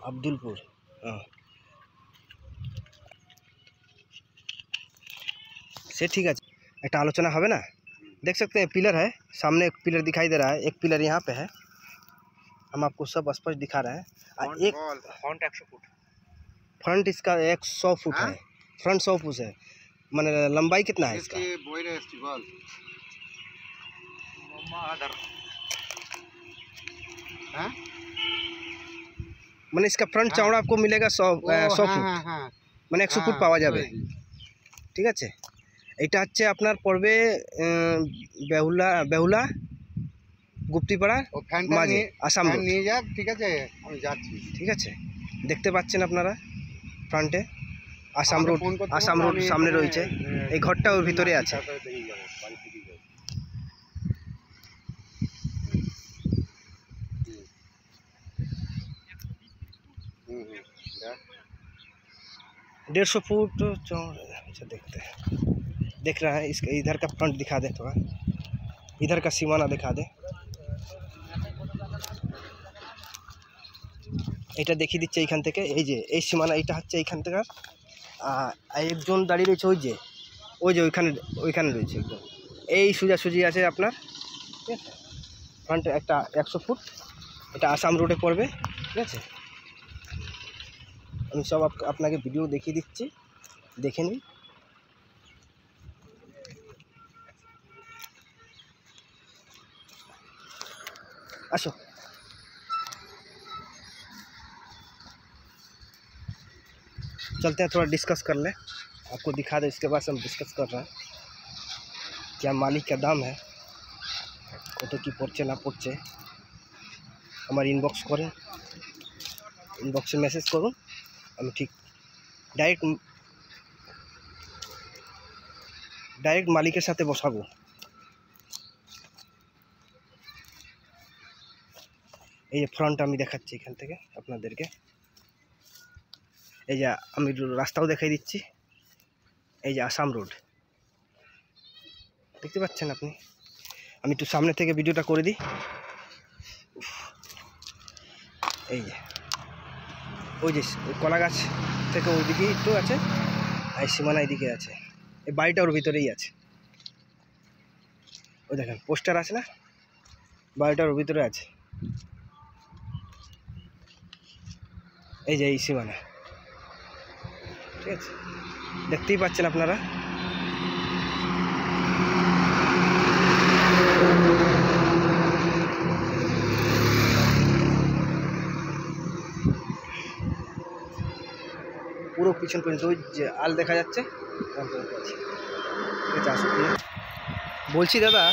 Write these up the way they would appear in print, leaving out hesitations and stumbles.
আব্দুলপুর। से ठीक है, एक आलोचना है ना। देख सकते हैं पिलर है, सामने एक पिलर दिखाई दे रहा है, एक पिलर यहाँ पे है। हम आपको सब स्पष्ट दिखा रहे हैं। एक फ्रंट 100 फुट, फ्रंट इसका 100 फुट है, फ्रंट 100 फुट है। मैंने लंबाई कितना है इसका? मैंने इसका फ्रंट चौड़ा आपको मिलेगा 100 फुट, মানে 100 ফুট পাওয়া যাবে। ঠিক আছে, এটা হচ্ছে আপনার পড়বে বেহুলা গুপ্তিপাড়া মাঝে আসাম রোড। নিয়ে যাক, ঠিক আছে, আমি যাচ্ছি। ঠিক আছে, দেখতে পাচ্ছেন আপনারা ফ্রন্টে আসাম রোড সামনে রয়েছে। এই ঘরটা ওর ভিতরে আছে। डेढ़ 100 फुट अच्छा देख रहा है। इसका इधर का फ्रंट दिखा दे, थोड़ा इधर का सीमाना दिखा दे। এটা দেখিয়ে দিচ্ছে এইখান থেকে, এই যে এই সীমানা, এইটা হচ্ছে এইখান থেকে। একজন দাঁড়িয়ে রয়েছে ওই যে ওইখানে রয়েছে একদম, এই সোজাসুজি আছে আপনার। ঠিক আছে, ফ্রন্টে একটা 100 ফুট, এটা আসাম রোডে পড়বে। ঠিক আছে, আমি সব আপনাকে ভিডিও দেখিয়ে দিচ্ছি, দেখে নিন। আসো, चलते हैं, थोड़ा डिस्कस कर ले, आपको दिखा दे। इसके बाद हम डिस्कस कर रहे हैं क्या मालिक का दाम है, কত কি পড়ছে না পড়ছে। আমার ইনবক্স করেন, ইনবক্সে মেসেজ করুন, আমি ঠিক ডাইরেক্ট মালিকের সাথে বসাবো। এই যে ফ্রন্ট আমি দেখাচ্ছি এখান থেকে আপনাদেরকে। এই যে আমি রাস্তাও দেখাই দিচ্ছি, এই যে আসাম রোড দেখতে পাচ্ছেন আপনি। আমি একটু সামনে থেকে ভিডিওটা করে দিই। এই যে ওই যে কলা গাছ থেকে ওইদিকে একটু আছে, আর সীমানা এদিকে আছে। এই বাড়িটা ওর ভিতরেই আছে। ওই দেখেন পোস্টার আছে না, বাড়িটা ওর ভিতরে আছে। এই যে এই সীমানা, ঠিক আছে, দেখতেই পাচ্ছেন আপনারা। পুরো পিছন পর্যন্ত ওই যে আল দেখা যাচ্ছে। ঠিক আছে, আসুন। বলছি দাদা,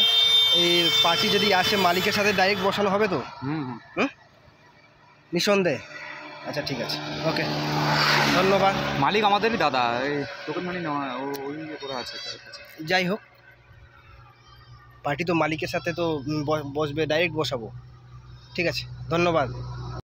এই পার্টি যদি আসে মালিকের সাথে ডাইরেক্ট বসানো হবে তো? নিঃসন্দেহে। আচ্ছা ঠিক আছে, ওকে, ধন্যবাদ। মালিক আমাদেরই দাদা, এই টোকেন মানি নয়, ওই করে আছে। যাই হোক, পার্টি তো মালিকের সাথে তো বসবে, ডাইরেক্ট বসাবো। ঠিক আছে, ধন্যবাদ।